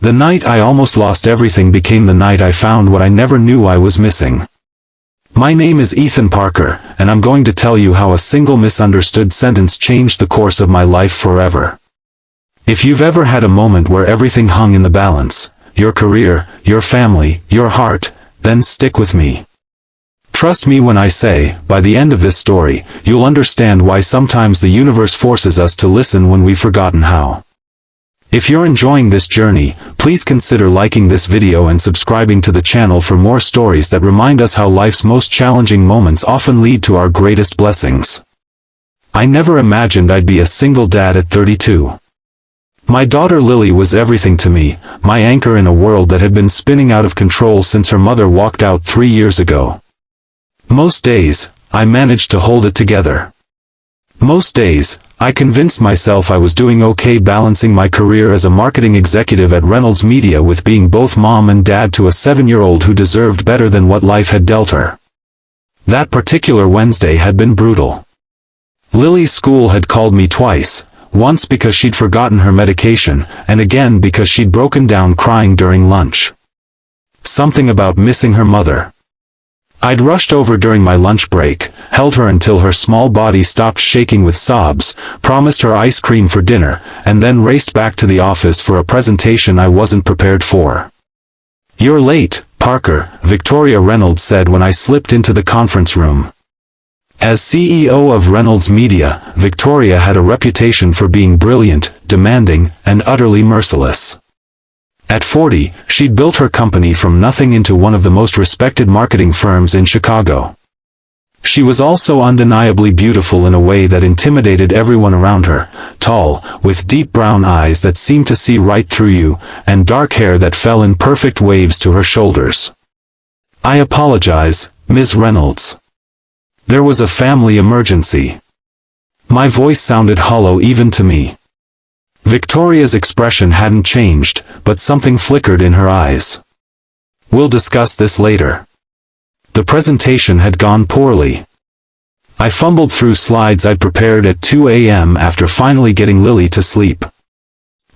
The night I almost lost everything became the night I found what I never knew I was missing. My name is Ethan Parker, and I'm going to tell you how a single misunderstood sentence changed the course of my life forever. If you've ever had a moment where everything hung in the balance, your career, your family, your heart, then stick with me. Trust me when I say, by the end of this story, you'll understand why sometimes the universe forces us to listen when we've forgotten how. If you're enjoying this journey, please consider liking this video and subscribing to the channel for more stories that remind us how life's most challenging moments often lead to our greatest blessings. I never imagined I'd be a single dad at 32. My daughter Lily was everything to me, my anchor in a world that had been spinning out of control since her mother walked out 3 years ago. Most days, I managed to hold it together. Most days, I convinced myself I was doing okay balancing my career as a marketing executive at Reynolds Media with being both mom and dad to a 7-year-old who deserved better than what life had dealt her. That particular Wednesday had been brutal. Lily's school had called me twice, once because she'd forgotten her medication, and again because she'd broken down crying during lunch. Something about missing her mother. I'd rushed over during my lunch break, held her until her small body stopped shaking with sobs, promised her ice cream for dinner, and then raced back to the office for a presentation I wasn't prepared for. "You're late, Parker," Victoria Reynolds said when I slipped into the conference room. As CEO of Reynolds Media, Victoria had a reputation for being brilliant, demanding, and utterly merciless. At 40, she'd built her company from nothing into one of the most respected marketing firms in Chicago. She was also undeniably beautiful in a way that intimidated everyone around her, tall, with deep brown eyes that seemed to see right through you, and dark hair that fell in perfect waves to her shoulders. "I apologize, Ms. Reynolds. There was a family emergency." My voice sounded hollow even to me. Victoria's expression hadn't changed, but something flickered in her eyes. "We'll discuss this later." The presentation had gone poorly. I fumbled through slides I'd prepared at 2 a.m. after finally getting Lily to sleep.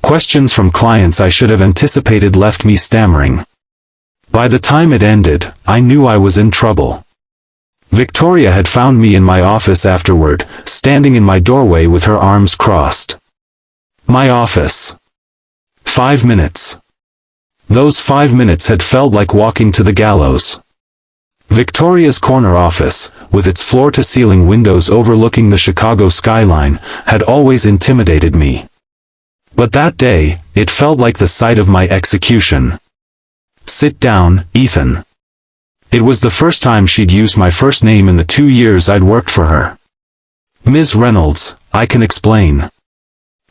Questions from clients I should have anticipated left me stammering. By the time it ended, I knew I was in trouble. Victoria had found me in my office afterward, standing in my doorway with her arms crossed. My office. 5 minutes. Those 5 minutes had felt like walking to the gallows. Victoria's corner office, with its floor-to-ceiling windows overlooking the Chicago skyline, had always intimidated me. But that day, it felt like the site of my execution. "Sit down, Ethan." It was the first time she'd used my first name in the 2 years I'd worked for her. "Ms. Reynolds, I can explain.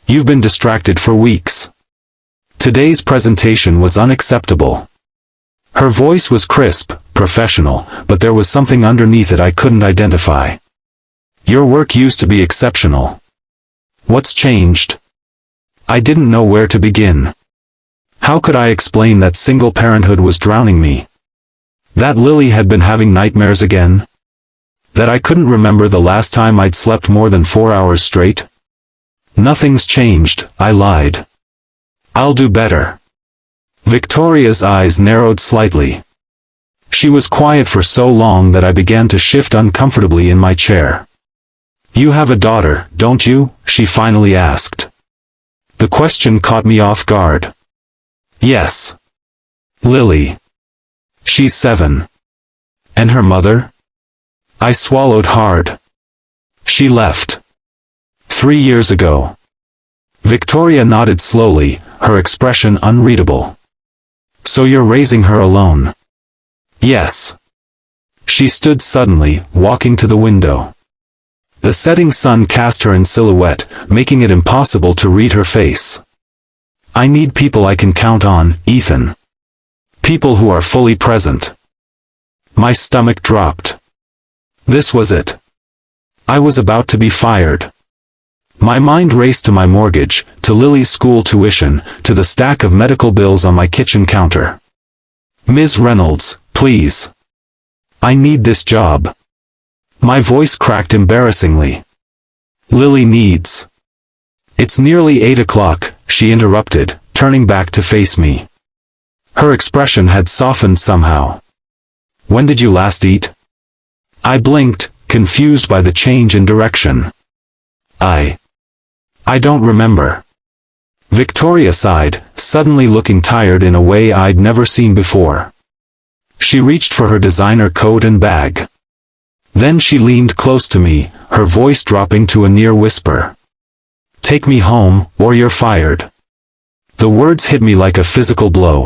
You've been distracted for weeks. Today's presentation was unacceptable." Her voice was crisp, professional, but there was something underneath it I couldn't identify. "Your work used to be exceptional. What's changed?" I didn't know where to begin. How could I explain that single parenthood was drowning me? That Lily had been having nightmares again? That I couldn't remember the last time I'd slept more than 4 hours straight? "Nothing's changed," I lied. "I'll do better." Victoria's eyes narrowed slightly. She was quiet for so long that I began to shift uncomfortably in my chair. "You have a daughter, don't you?" she finally asked. The question caught me off guard. "Yes. Lily. She's 7. And her mother?" I swallowed hard. "She left 3 years ago." Victoria nodded slowly, her expression unreadable. "So you're raising her alone?" "Yes." She stood suddenly, walking to the window. The setting sun cast her in silhouette, making it impossible to read her face. "I need people I can count on, Ethan. People who are fully present." My stomach dropped. This was it. I was about to be fired. My mind raced to my mortgage, to Lily's school tuition, to the stack of medical bills on my kitchen counter. "Ms. Reynolds, please. I need this job." My voice cracked embarrassingly. "Lily needs." "It's nearly 8 o'clock, she interrupted, turning back to face me. Her expression had softened somehow. "When did you last eat?" I blinked, confused by the change in direction. I don't remember." Victoria sighed, suddenly looking tired in a way I'd never seen before. She reached for her designer coat and bag. Then she leaned close to me, her voice dropping to a near whisper. "Take me home, or you're fired." The words hit me like a physical blow.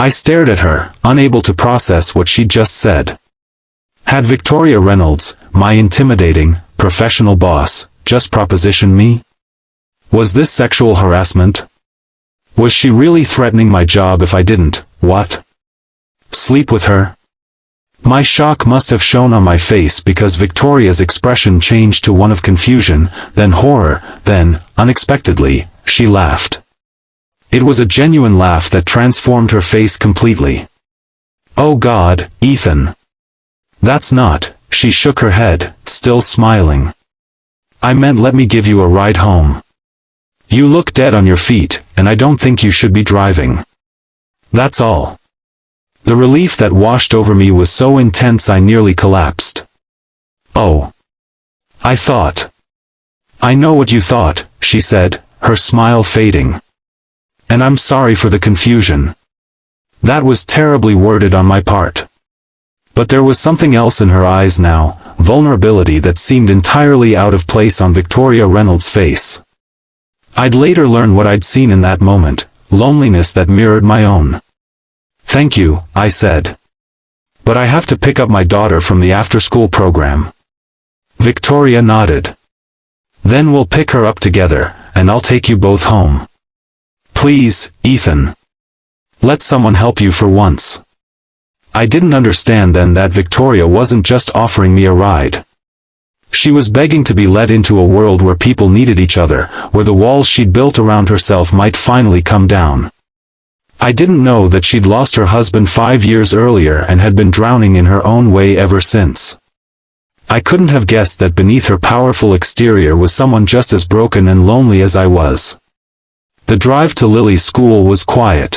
I stared at her, unable to process what she'd just said. Had Victoria Reynolds, my intimidating, professional boss, just propositioned me? Was this sexual harassment? Was she really threatening my job if I didn't, sleep with her? My shock must have shown on my face because Victoria's expression changed to one of confusion, then horror, then, unexpectedly, she laughed. It was a genuine laugh that transformed her face completely. "Oh God, Ethan. That's not," she shook her head, still smiling. "I meant let me give you a ride home. You look dead on your feet, and I don't think you should be driving. That's all." The relief that washed over me was so intense I nearly collapsed. "Oh. I thought." "I know what you thought," she said, her smile fading. "And I'm sorry for the confusion. That was terribly worded on my part." But there was something else in her eyes now, vulnerability that seemed entirely out of place on Victoria Reynolds' face. I'd later learn what I'd seen in that moment, loneliness that mirrored my own. "Thank you," I said. "But I have to pick up my daughter from the after-school program." Victoria nodded. "Then we'll pick her up together, and I'll take you both home. Please, Ethan. Let someone help you for once." I didn't understand then that Victoria wasn't just offering me a ride. She was begging to be let into a world where people needed each other, where the walls she'd built around herself might finally come down. I didn't know that she'd lost her husband 5 years earlier and had been drowning in her own way ever since. I couldn't have guessed that beneath her powerful exterior was someone just as broken and lonely as I was. The drive to Lily's school was quiet.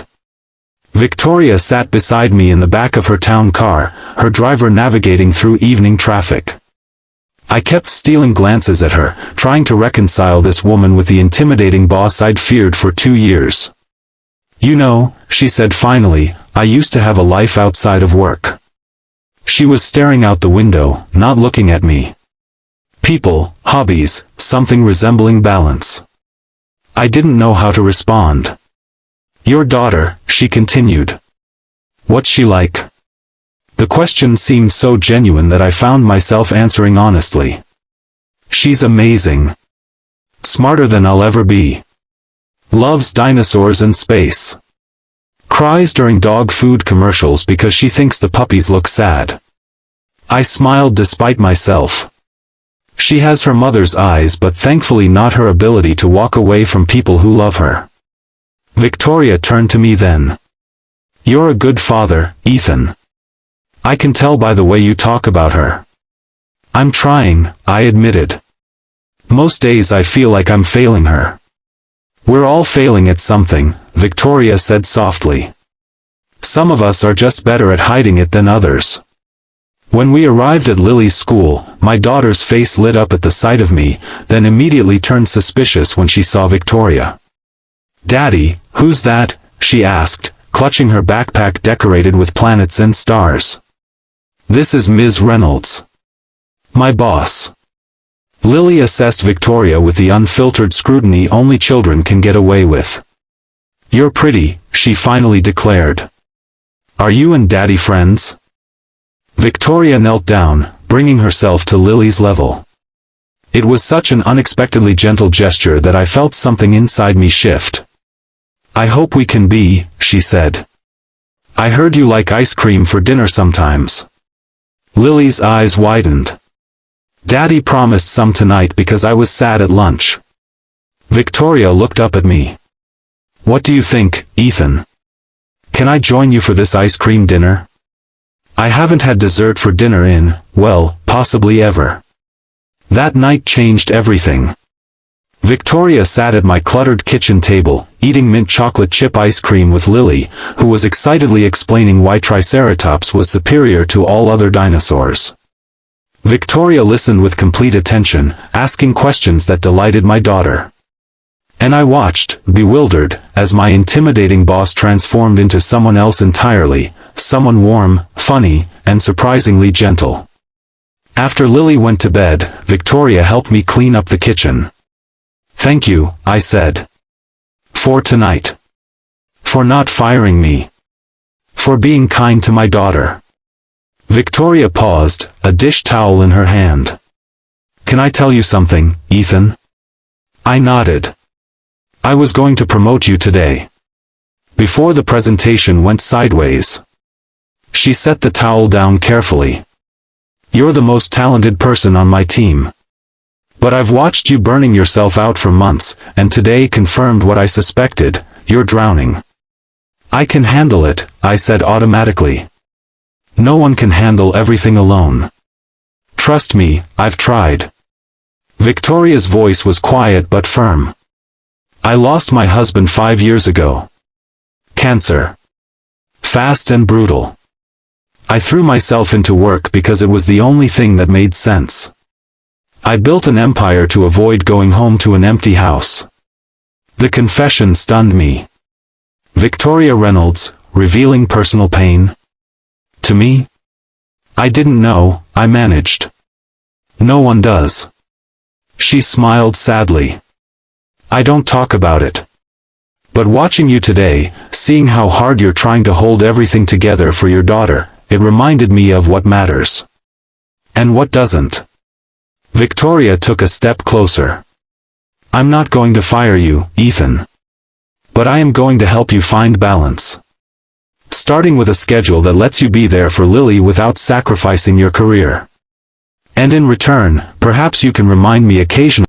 Victoria sat beside me in the back of her town car, her driver navigating through evening traffic. I kept stealing glances at her, trying to reconcile this woman with the intimidating boss I'd feared for 2 years. "You know," she said finally, "I used to have a life outside of work." She was staring out the window, not looking at me. People, hobbies, something resembling balance. I didn't know how to respond. "Your daughter," she continued. "What's she like?" The question seemed so genuine that I found myself answering honestly. "She's amazing. Smarter than I'll ever be. Loves dinosaurs and space. Cries during dog food commercials because she thinks the puppies look sad." I smiled despite myself. She has her mother's eyes but thankfully not her ability to walk away from people who love her. Victoria turned to me then. "You're a good father, Ethan. I can tell by the way you talk about her." "I'm trying," I admitted. "Most days I feel like I'm failing her." "We're all failing at something," Victoria said softly. "Some of us are just better at hiding it than others." When we arrived at Lily's school, my daughter's face lit up at the sight of me, then immediately turned suspicious when she saw Victoria. "Daddy, who's that?" she asked, clutching her backpack decorated with planets and stars. "This is Ms. Reynolds. My boss." Lily assessed Victoria with the unfiltered scrutiny only children can get away with. "You're pretty," she finally declared. "Are you and Daddy friends?" Victoria knelt down, bringing herself to Lily's level. It was such an unexpectedly gentle gesture that I felt something inside me shift. "I hope we can be," she said. "I heard you like ice cream for dinner sometimes." Lily's eyes widened. "Daddy promised some tonight because I was sad at lunch." Victoria looked up at me. "What do you think, Ethan? Can I join you for this ice cream dinner? I haven't had dessert for dinner in, well, possibly ever." That night changed everything. Victoria sat at my cluttered kitchen table, eating mint chocolate chip ice cream with Lily, who was excitedly explaining why Triceratops was superior to all other dinosaurs. Victoria listened with complete attention, asking questions that delighted my daughter. And I watched, bewildered, as my intimidating boss transformed into someone else entirely, someone warm, funny, and surprisingly gentle. After Lily went to bed, Victoria helped me clean up the kitchen. "Thank you," I said. "For tonight. For not firing me. For being kind to my daughter." Victoria paused, a dish towel in her hand. "Can I tell you something, Ethan?" I nodded. "I was going to promote you today." Before the presentation went sideways. She set the towel down carefully. "You're the most talented person on my team. But I've watched you burning yourself out for months, and today confirmed what I suspected: you're drowning." "I can handle it," I said automatically. "No one can handle everything alone. Trust me, I've tried." Victoria's voice was quiet but firm. "I lost my husband 5 years ago. Cancer. Fast and brutal. I threw myself into work because it was the only thing that made sense. I built an empire to avoid going home to an empty house." The confession stunned me. Victoria Reynolds, revealing personal pain? To me? I didn't know, I managed. No one does. She smiled sadly. "I don't talk about it. But watching you today, seeing how hard you're trying to hold everything together for your daughter, it reminded me of what matters. And what doesn't." Victoria took a step closer. "I'm not going to fire you, Ethan. But I am going to help you find balance. Starting with a schedule that lets you be there for Lily without sacrificing your career. And in return, perhaps you can remind me occasionally